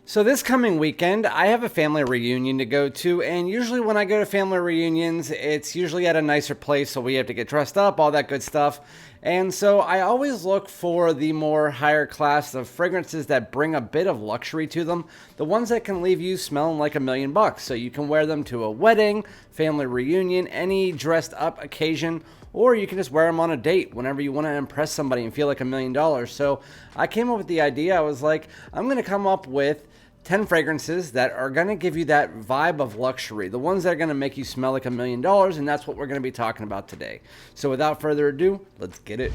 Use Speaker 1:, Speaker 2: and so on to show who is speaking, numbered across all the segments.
Speaker 1: So this coming weekend, I have a family reunion to go to, and usually when I go to family reunions, it's usually at a nicer place, so we have to get dressed up, all that good stuff. And so I always look for the more higher class of fragrances that bring a bit of luxury to them, the ones that can leave you smelling like $1,000,000. So you can wear them to a wedding, family reunion, any dressed up occasion, or you can just wear them on a date whenever you want to impress somebody and feel like $1,000,000. So I came up with the idea. I was like, I'm going to come up with 10 fragrances that are going to give you that vibe of luxury, the ones that are going to make you smell like $1,000,000, and that's what we're going to be talking about today. So without further ado, let's get it.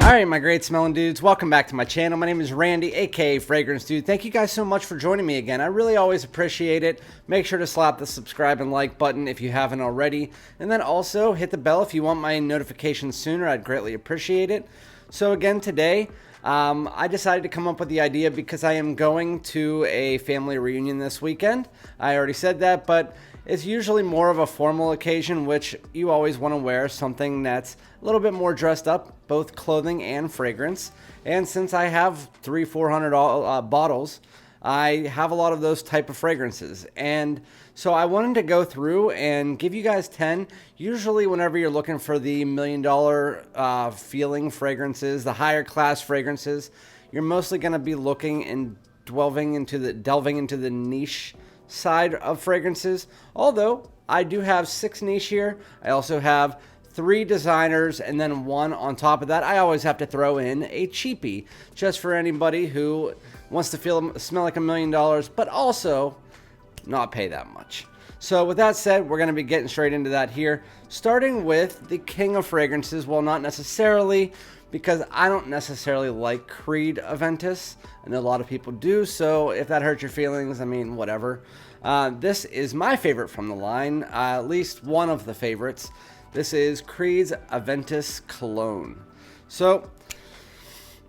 Speaker 1: Alright, my great smelling dudes, welcome back to my channel. My name is Randy, aka FragranceDoud. Thank you guys so much for joining me again. I really always appreciate it. Make sure to slap the subscribe and like button if you haven't already. And then also hit the bell if you want my notifications sooner. I'd greatly appreciate it. So again, today, I decided to come up with the idea because I am going to a family reunion this weekend. I already said that, but it's usually more of a formal occasion, which you always want to wear something that's a little bit more dressed up, both clothing and fragrance. And since I have 300-400 bottles, I have a lot of those type of fragrances. And so I wanted to go through and give you guys 10. Usually whenever you're looking for the $1,000,000 feeling fragrances, the higher class fragrances, you're mostly going to be looking and delving into the niche side of fragrances. Although I do have 6 niche here, I also have 3 designers, and then 1 on top of that. I always have to throw in a cheapie just for anybody who wants to smell like $1,000,000, but also not pay that much. So with that said, we're going to be getting straight into that here, starting with the king of fragrances. Well, not necessarily, because I don't necessarily like Creed Aventus. I know a lot of people do, so if that hurts your feelings, I mean, whatever. This is my favorite from the line, at least one of the favorites. This is Creed's Aventus Cologne. So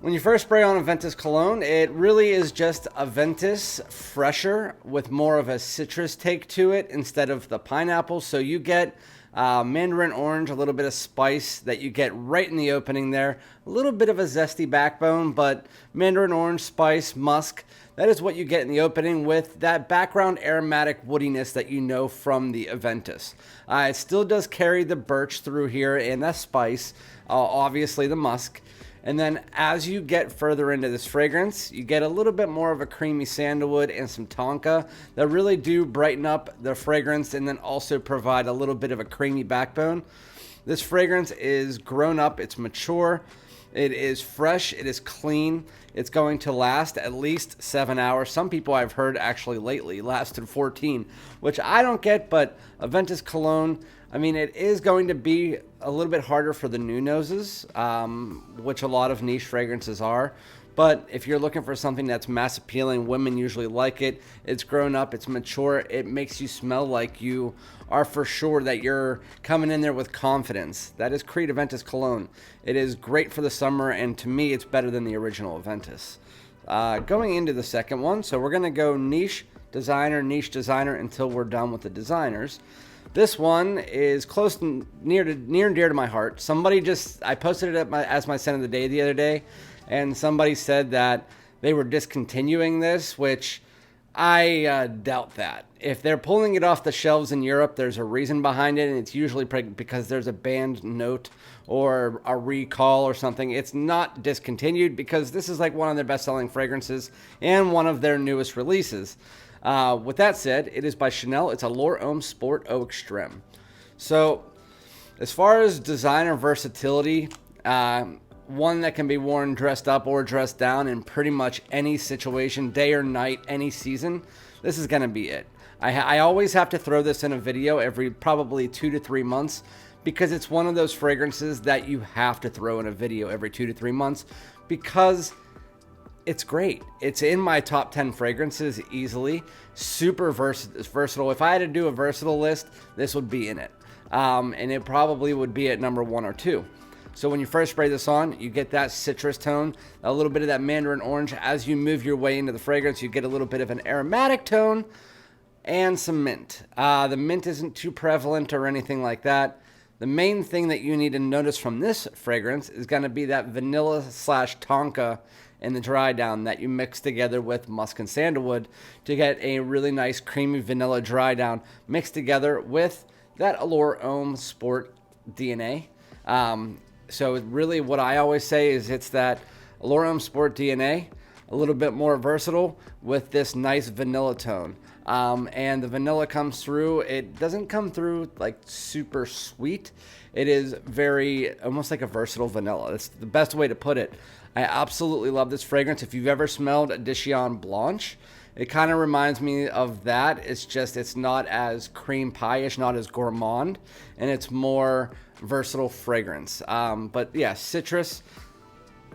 Speaker 1: when you first spray on Aventus Cologne, it really is just Aventus fresher with more of a citrus take to it instead of the pineapple. So you get mandarin orange, a little bit of spice that you get right in the opening there. A little bit of a zesty backbone, but mandarin orange, spice, musk. That is what you get in the opening with that background aromatic woodiness that you know from the Aventus. It still does carry the birch through here and that spice, obviously the musk. And then as you get further into this fragrance, you get a little bit more of a creamy sandalwood and some tonka that really do brighten up the fragrance and then also provide a little bit of a creamy backbone. This fragrance is grown up, it's mature, it is fresh, it is clean. It's going to last at least 7 hours. Some people I've heard actually lately lasted 14, which I don't get, but Aventus Cologne, I mean, it is going to be a little bit harder for the new noses, which a lot of niche fragrances are. But if you're looking for something that's mass appealing, women usually like it. It's grown up, it's mature, it makes you smell like you are for sure that you're coming in there with confidence. That is Creed Aventus Cologne. It is great for the summer, and to me, it's better than the original Aventus. Going into the second one, so we're gonna go niche designer until we're done with the designers. This one is close to near and dear to my heart. I posted it as my scent of the day the other day, and somebody said that they were discontinuing this, which I doubt that. If they're pulling it off the shelves in Europe, there's a reason behind it, and it's usually because there's a banned note or a recall or something. It's not discontinued because this is like one of their best-selling fragrances and one of their newest releases. With that said, it is by Chanel. It's Allure Homme Sport Eau Extreme. So as far as designer versatility, one that can be worn dressed up or dressed down in pretty much any situation, day or night, any season, this is going to be it. I always have to throw this in a video every probably 2 to 3 months because it's one of those fragrances that you have to throw in a video every 2 to 3 months because it's great. It's in my top 10 fragrances easily. Super versatile. If I had to do a versatile list, this would be in it. And it probably would be at number 1 or 2. So when you first spray this on, you get that citrus tone, a little bit of that mandarin orange. As you move your way into the fragrance, you get a little bit of an aromatic tone and some mint. The mint isn't too prevalent or anything like that. The main thing that you need to notice from this fragrance is going to be that vanilla slash tonka in the dry down that you mix together with musk and sandalwood to get a really nice creamy vanilla dry down mixed together with that Allure Homme Sport DNA. So really what I always say is it's that Allure Homme Sport DNA, a little bit more versatile with this nice vanilla tone. And the vanilla comes through, it doesn't come through like super sweet. It is very, almost like a versatile vanilla. That's the best way to put it. I absolutely love this fragrance. If you've ever smelled a Dijon Blanche, it kind of reminds me of that. It's just, it's not as cream pie-ish, not as gourmand, and it's more versatile fragrance. But yeah, citrus,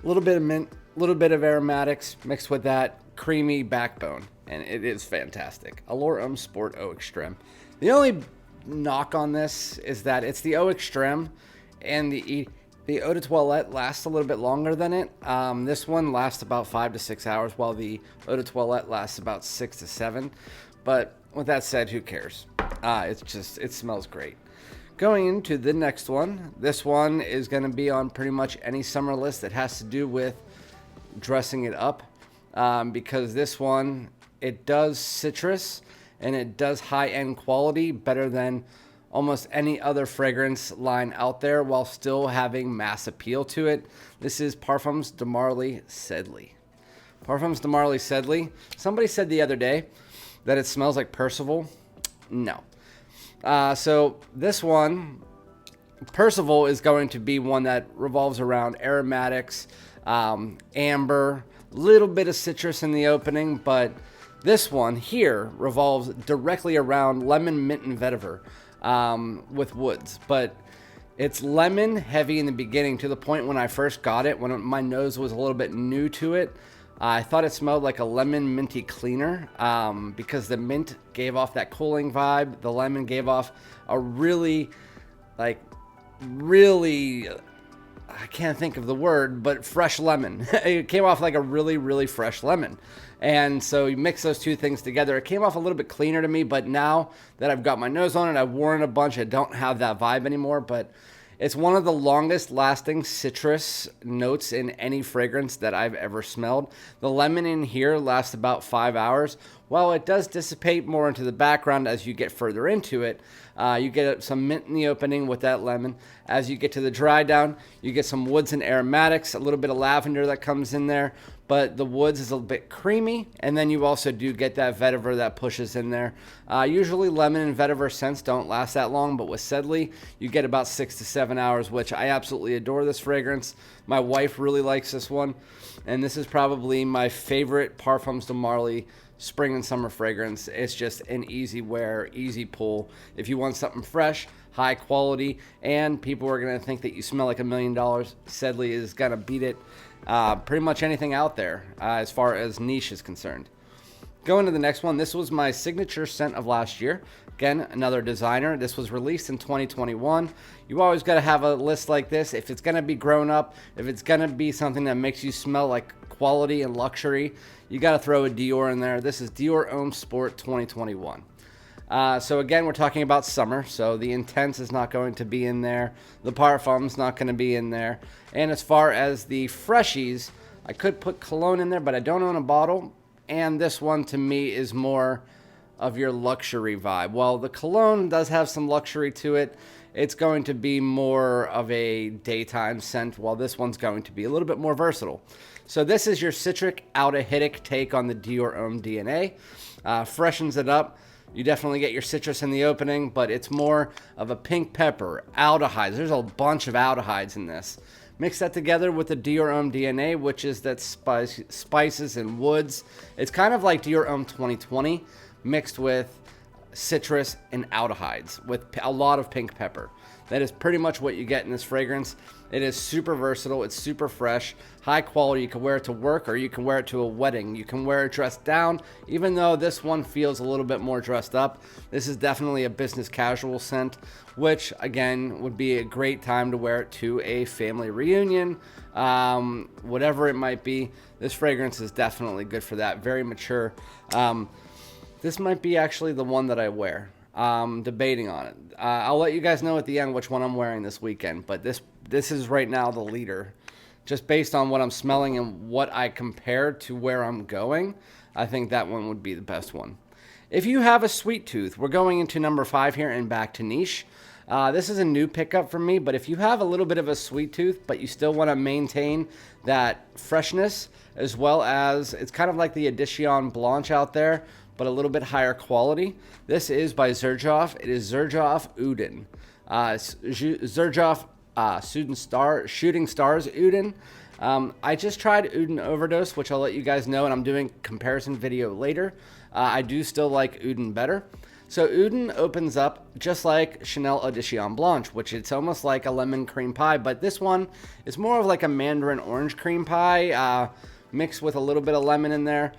Speaker 1: a little bit of mint, a little bit of aromatics mixed with that creamy backbone, and it is fantastic. Allure Homme Sport Eau Extreme. The only knock on this is that it's the Eau Extreme, and the Eau de Toilette lasts a little bit longer than it. This one lasts about 5 to 6 hours, while the Eau de Toilette lasts about 6 to 7. But with that said, who cares? It's just, it smells great. Going into the next one, this one is going to be on pretty much any summer list that has to do with dressing it up, because this one, it does citrus and it does high-end quality better than almost any other fragrance line out there while still having mass appeal to it. This is Parfums de Marly Sedley. Parfums de Marly Sedley. Somebody said the other day that it smells like Percival. No. So this one, Percival, is going to be one that revolves around aromatics, amber, little bit of citrus in the opening, but this one here revolves directly around lemon, mint, and vetiver with woods. But it's lemon heavy in the beginning, to the point when I first got it, when my nose was a little bit new to it, I thought it smelled like a lemon minty cleaner, because the mint gave off that cooling vibe. The lemon gave off a really, I can't think of the word, but fresh lemon. It came off like a really, really fresh lemon. And so you mix those two things together. It came off a little bit cleaner to me, but now that I've got my nose on it, I've worn it a bunch, I don't have that vibe anymore. But it's one of the longest lasting citrus notes in any fragrance that I've ever smelled. The lemon in here lasts about 5 hours. While it does dissipate more into the background as you get further into it, you get some mint in the opening with that lemon. As you get to the dry down, you get some woods and aromatics, a little bit of lavender that comes in there, but the woods is a bit creamy, and then you also do get that vetiver that pushes in there. Usually lemon and vetiver scents don't last that long, but with Sedley, you get about 6 to 7 hours, which I absolutely adore this fragrance. My wife really likes this one, and this is probably my favorite Parfums de Marly spring and summer fragrance. It's just an easy wear, easy pull. If you want something fresh, high quality, and people are going to think that you smell like $1 million, Sedley is going to beat it. Pretty much anything out there as far as niche is concerned. Going to the next one, this was my signature scent of last year. Again, another designer. This was released in 2021. You always got to have a list like this. If it's going to be grown up, if it's going to be something that makes you smell like quality and luxury, you got to throw a Dior in there. This is Dior Homme Sport 2021. So again, we're talking about summer, so the Intense is not going to be in there. The Parfum's not going to be in there. And as far as the freshies, I could put Cologne in there, but I don't own a bottle. And this one, to me, is more of your luxury vibe. While the Cologne does have some luxury to it, it's going to be more of a daytime scent, while this one's going to be a little bit more versatile. So this is your citric, aldehydic take on the Dior Homme DNA. Freshens it up. You definitely get your citrus in the opening, but it's more of a pink pepper, aldehydes. There's a bunch of aldehydes in this. Mix that together with the Dior Homme DNA, which is that spices and woods. It's kind of like Dior Homme 2020 mixed with citrus and aldehydes with a lot of pink pepper. That is pretty much what you get in this fragrance. It is super versatile. It's super fresh, high quality. You can wear it to work, or you can wear it to a wedding. You can wear it dressed down, even though this one feels a little bit more dressed up. This is definitely a business casual scent, which again would be a great time to wear it to a family reunion, whatever it might be. This fragrance is definitely good for that. Very mature. This might be actually the one that I wear. Debating on it. I'll let you guys know at the end which one I'm wearing this weekend, but this is right now the leader. Just based on what I'm smelling and what I compare to where I'm going, I think that one would be the best one. If you have a sweet tooth, we're going into number 5 here and back to Niche. This is a new pickup for me, but if you have a little bit of a sweet tooth, but you still want to maintain that freshness, as well as it's kind of like the Edition Blanche out there, but a little bit higher quality. This is by Xerjoff. It is Xerjoff Uden. Xerjoff Shooting Stars Uden. I just tried Uden Overdose, which I'll let you guys know, and I'm doing a comparison video later. I do still like Uden better. So Uden opens up just like Chanel Edition Blanche, which it's almost like a lemon cream pie, but this one is more of like a mandarin orange cream pie, mixed with a little bit of lemon in there.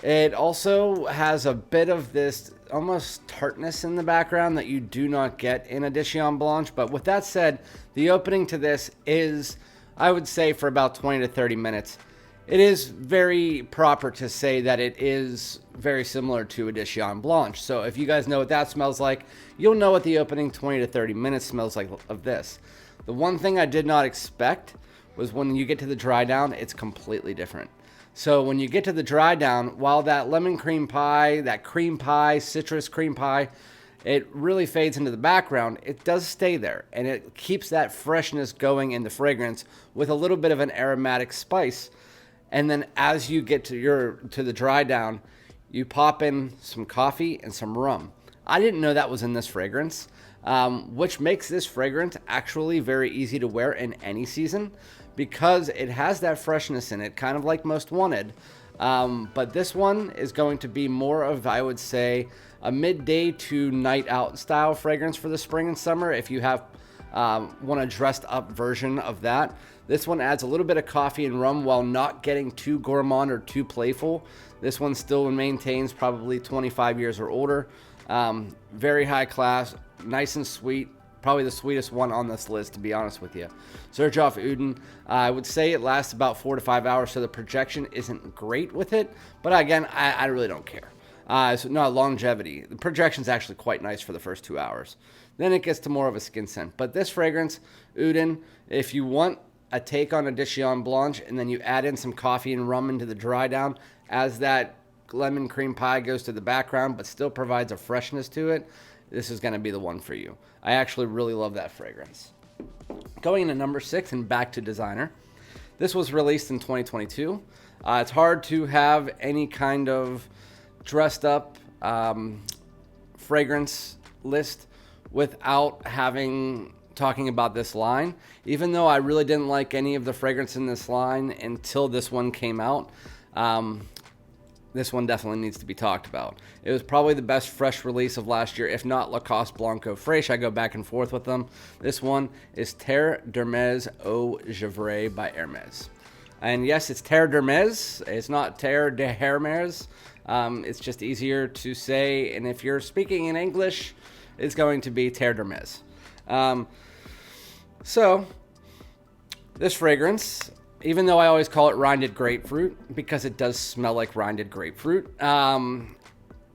Speaker 1: It also has a bit of this almost tartness in the background that you do not get in Edition Blanche. But with that said, the opening to this is, I would say, for about 20 to 30 minutes. It is very proper to say that it is very similar to Edition Blanche. So if you guys know what that smells like, you'll know what the opening 20 to 30 minutes smells like of this. The one thing I did not expect was when you get to the dry down, it's completely different. So when you get to the dry down, while that lemon cream pie, that cream pie, citrus cream pie, it really fades into the background, it does stay there. And it keeps that freshness going in the fragrance with a little bit of an aromatic spice. And then as you get to the dry down, you pop in some coffee and some rum. I didn't know that was in this fragrance, which makes this fragrance actually very easy to wear in any season because it has that freshness in it, kind of like Most Wanted. But this one is going to be more of, I would say, a midday to night out style fragrance for the spring and summer. If you have want a dressed up version of that, this one adds a little bit of coffee and rum while not getting too gourmand or too playful. This one still maintains probably 25 years or older. Very high class, nice and sweet. Probably the sweetest one on this list, to be honest with you. Xerjoff Uden, I would say it lasts about 4 to 5 hours, so the projection isn't great with it. But again, I really don't care. So no, longevity. The projection's actually quite nice for the first 2 hours. Then it gets to more of a skin scent. But this fragrance, Uden, if you want a take on Edition Blanche and then you add in some coffee and rum into the dry down as that lemon cream pie goes to the background but still provides a freshness to it, this is going to be the one for you. I actually really love that fragrance. Going into number 6 and back to designer. This was released in 2022. It's hard to have any kind of dressed up fragrance list without talking about this line. Even though I really didn't like any of the fragrance in this line until this one came out, this one definitely needs to be talked about. It was probably the best fresh release of last year, if not Lacoste Blanco Fraiche. I go back and forth with them. This one is Terre d'Hermes Eau Givree by Hermes. And yes, it's Terre d'Hermes. It's not Terre de Hermes. It's just easier to say. And if you're speaking in English, it's going to be Terre d'Hermes. So this fragrance, even though I always call it rinded grapefruit because it does smell like rinded grapefruit,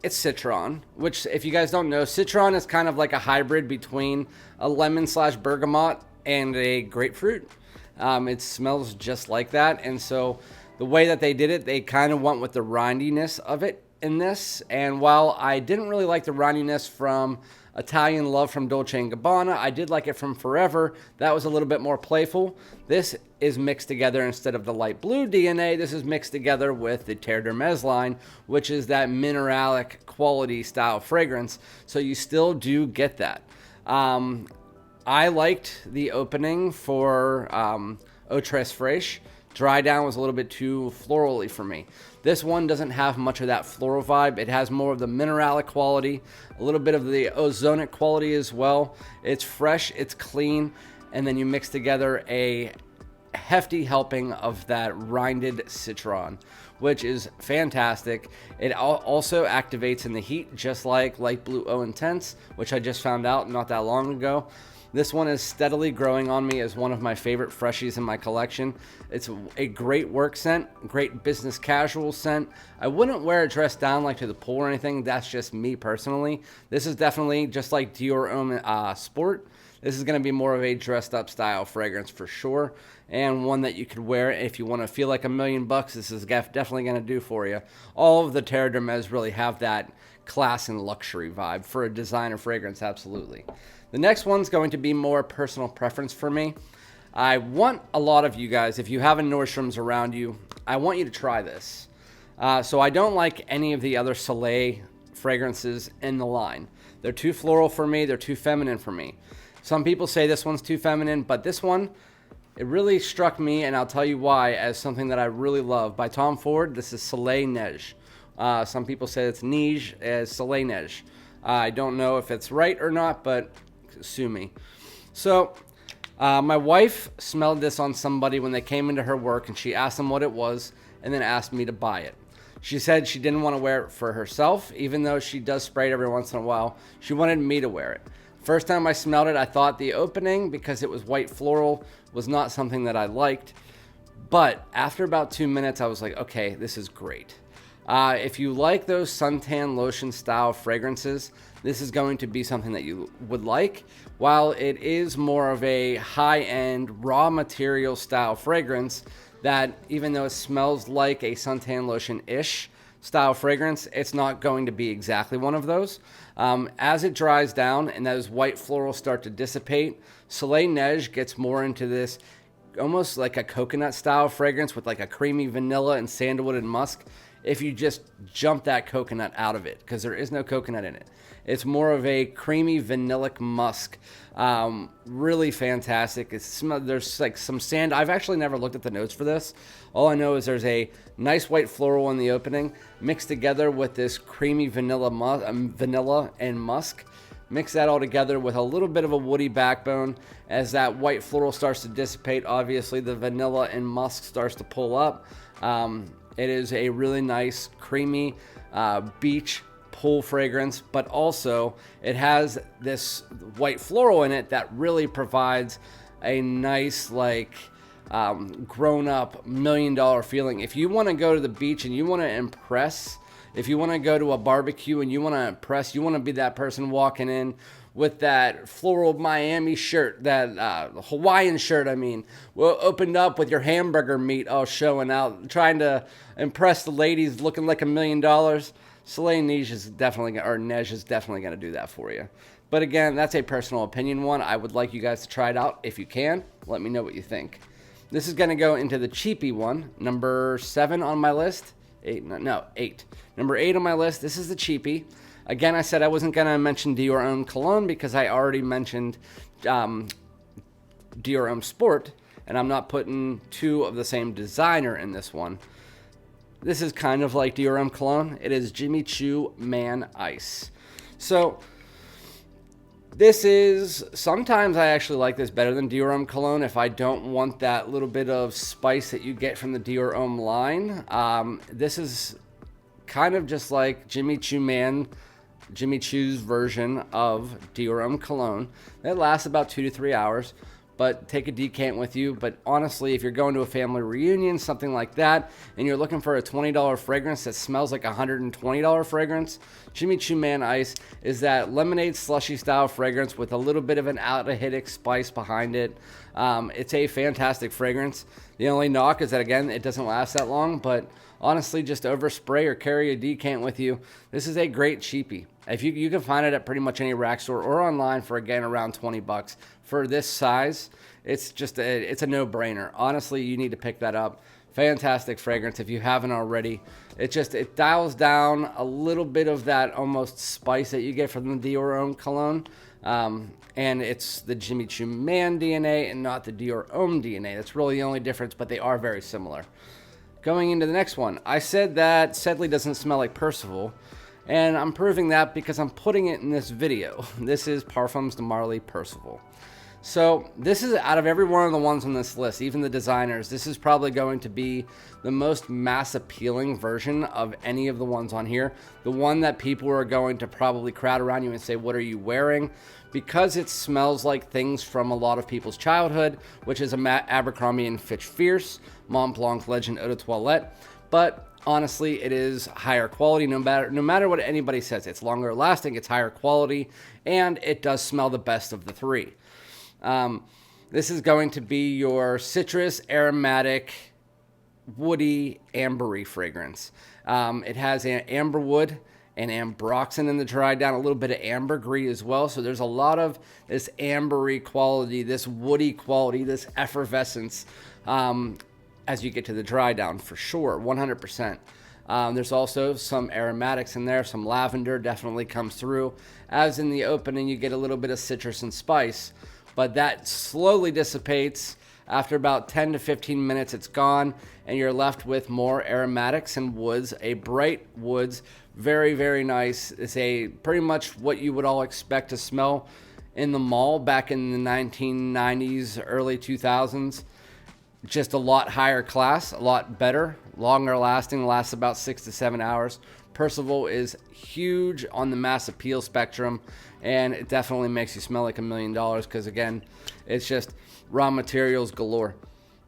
Speaker 1: it's citron, which if you guys don't know, citron is kind of like a hybrid between a lemon / bergamot and a grapefruit. It smells just like that. And so the way that they did it, they kind of went with the rindiness of it in this. And while I didn't really like the rindiness from Italian Love from Dolce & Gabbana, I did like it from Forever. That was a little bit more playful. This is mixed together instead of the light blue DNA. This is mixed together with the Terre d'Hermes line, which is that mineralic quality style fragrance. So you still do get that. I liked the opening for Eau Tres Fraîche. Dry down was a little bit too florally for me. This one doesn't have much of that floral vibe. It has more of the mineralic quality, a little bit of the ozonic quality as well. It's fresh, it's clean, and then you mix together a hefty helping of that rinded citron, which is fantastic. It also activates in the heat, just like Light Blue Eau Intense, which I just found out not that long ago. This one is steadily growing on me as one of my favorite freshies in my collection. It's a great work scent, great business casual scent. I wouldn't wear it dressed down like to the pool or anything. That's just me personally. This is definitely just like Dior Homme Sport. This is going to be more of a dressed up style fragrance for sure, and one that you could wear if you want to feel like $1,000,000. This is definitely going to do for you. All of the Terre d'Hermes really have that class and luxury vibe for a designer fragrance, absolutely. The next one's going to be more personal preference for me. I want a lot of you guys, if you have a Nordstrom's around you, I want you to try this. So I don't like any of the other Soleil fragrances in the line. They're too floral for me. They're too feminine for me. Some people say this one's too feminine, but this one, it really struck me, and I'll tell you why, as something that I really love. By Tom Ford, this is Soleil Neige. Some people say it's Neige as Soleil Neige. I don't know if it's right or not, but sue me. So, my wife smelled this on somebody when they came into her work, and she asked them what it was, and then asked me to buy it. She said she didn't want to wear it for herself, even though she does spray it every once in a while. She wanted me to wear it. First time I smelled it, I thought the opening, because it was white floral, was not something that I liked. But after about 2 minutes, I was like, okay, this is great. If you like those suntan lotion style fragrances, this is going to be something that you would like. While it is more of a high-end raw material style fragrance, that even though it smells like a suntan lotion-ish style fragrance, it's not going to be exactly one of those. As it dries down and those white florals start to dissipate, Soleil Neige gets more into this almost like a coconut style fragrance with like a creamy vanilla and sandalwood and musk. If you just jump that coconut out of it, because there is no coconut in it. It's more of a creamy vanillic musk. Really fantastic. There's like some sand. I've actually never looked at the notes for this. All I know is there's a nice white floral in the opening mixed together with this creamy vanilla and musk. Mix that all together with a little bit of a woody backbone. As that white floral starts to dissipate, obviously the vanilla and musk starts to pull up. It is a really nice, creamy beach pool fragrance, but also it has this white floral in it that really provides a nice, like, grown-up $1,000,000 feeling. If you want to go to the beach and you want to impress, if you want to go to a barbecue and you want to impress, you want to be that person walking in with that floral Miami shirt, that Hawaiian shirt, well, opened up with your hamburger meat all showing out, trying to impress the ladies, looking like $1,000,000. Soleil Neige is definitely going to do that for you. But again, that's a personal opinion one. I would like you guys to try it out. If you can, let me know what you think. This is going to go into the cheapy one, number 7 on my list. 8. Number 8 on my list. This is the cheapy. Again, I said I wasn't going to mention Dior Homme Cologne because I already mentioned Dior Homme Sport, and I'm not putting two of the same designer in this one. This is kind of like Dior Homme Cologne. It is Choo Man Ice. So this is, sometimes I actually like this better than Dior Homme Cologne if I don't want that little bit of spice that you get from the Dior Homme line. This is kind of just like Jimmy Choo's version of Dior Homme Cologne. It lasts about 2 to 3 hours, but take a decant with you. But honestly, if you're going to a family reunion, something like that, and you're looking for a $20 fragrance that smells like a $120 fragrance, Choo Man Ice is that lemonade slushy style fragrance with a little bit of an aldehydic spice behind it. It's a fantastic fragrance. The only knock is that, again, it doesn't last that long, but honestly, just overspray or carry a decant with you. This is a great cheapie. If you can find it at pretty much any rack store or online for, again, around $20 for this size. It's just it's a no-brainer. Honestly, you need to pick that up. Fantastic fragrance if you haven't already. It dials down a little bit of that almost spice that you get from the Dior Homme Cologne. And it's the Jimmy Choo Man DNA and not the Dior Homme DNA. That's really the only difference, but they are very similar. Going into the next one, I said that Sedley doesn't smell like Percival, and I'm proving that because I'm putting it in this video. This is Parfums de Marly Percival. So this is, out of every one of the ones on this list, even the designers, this is probably going to be the most mass appealing version of any of the ones on here. The one that people are going to probably crowd around you and say, what are you wearing? Because it smells like things from a lot of people's childhood, which is a Abercrombie and Fitch Fierce, Mont Blanc Legend Eau de Toilette. But honestly, it is higher quality no matter what anybody says. It's longer lasting, it's higher quality, and it does smell the best of the three. This is going to be your citrus, aromatic, woody, ambery fragrance. It has an amberwood and ambroxan in the dry down, a little bit of ambergris as well. So there's a lot of this ambery quality, this woody quality, this effervescence as you get to the dry down, for sure, 100%. There's also some aromatics in there. Some lavender definitely comes through. As in the opening, you get a little bit of citrus and spice, but that slowly dissipates. After about 10 to 15 minutes, it's gone, and you're left with more aromatics and woods, a bright woods, very, very nice. It's pretty much what you would all expect to smell in the mall back in the 1990s, early 2000s. Just a lot higher class, a lot better, longer lasting, lasts about 6 to 7 hours. Percival is huge on the mass appeal spectrum, and it definitely makes you smell like $1 million because, again, it's just raw materials galore.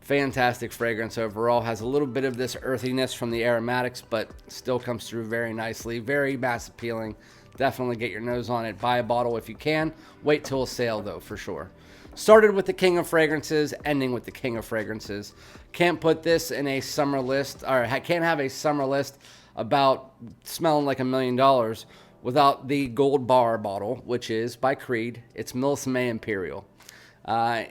Speaker 1: Fantastic fragrance overall. Has a little bit of this earthiness from the aromatics, but still comes through very nicely. Very mass appealing. Definitely get your nose on it. Buy a bottle if you can. Wait till a sale, though, for sure. Started with the king of fragrances, ending with the king of fragrances. Can't put this in a summer list, or can't have a summer list about smelling like $1 million without the gold bar bottle, which is by Creed. It's Millesime Imperial. I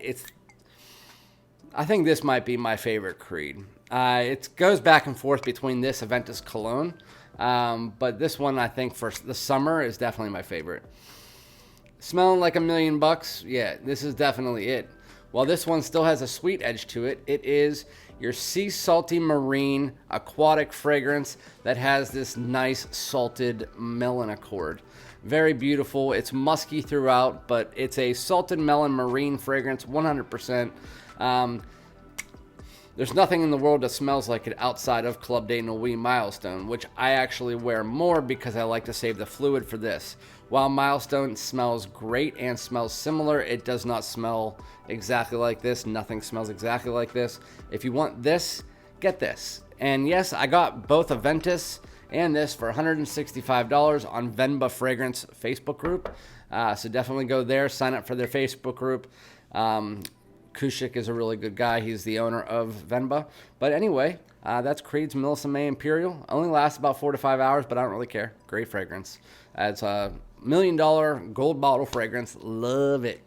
Speaker 1: think this might be my favorite Creed. It goes back and forth between this Aventus Cologne, but this one I think for the summer is definitely my favorite. Smelling like $1 million bucks? Yeah, this is definitely it. While this one still has a sweet edge to it, it is your sea salty marine aquatic fragrance that has this nice salted melon accord. Very beautiful. It's musky throughout, but it's a salted melon marine fragrance, 100%. There's nothing in the world that smells like it outside of Club de Nuit Milestone, which I actually wear more because I like to save the fluid for this. While Milestone smells great and smells similar, it does not smell exactly like this. Nothing smells exactly like this. If you want this, get this. And yes, I got both Aventus and this for $165 on Venba Fragrance Facebook group. So definitely go there, sign up for their Facebook group. Kushik is a really good guy. He's the owner of Venba. But anyway, that's Creed's Millesime Imperial. Only lasts about 4 to 5 hours, but I don't really care. Great fragrance. It's a $1 million gold bottle fragrance. Love it.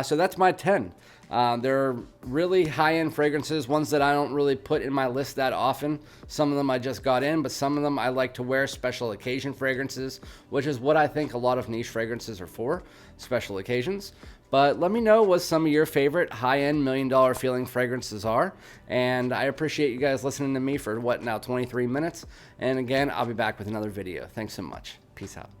Speaker 1: So that's my 10. They're really high-end fragrances, ones that I don't really put in my list that often. Some of them I just got in, but some of them I like to wear special occasion fragrances, which is what I think a lot of niche fragrances are for, special occasions. But let me know what some of your favorite high-end $1 million feeling fragrances are. And I appreciate you guys listening to me for, 23 minutes. And again, I'll be back with another video. Thanks so much. Peace out.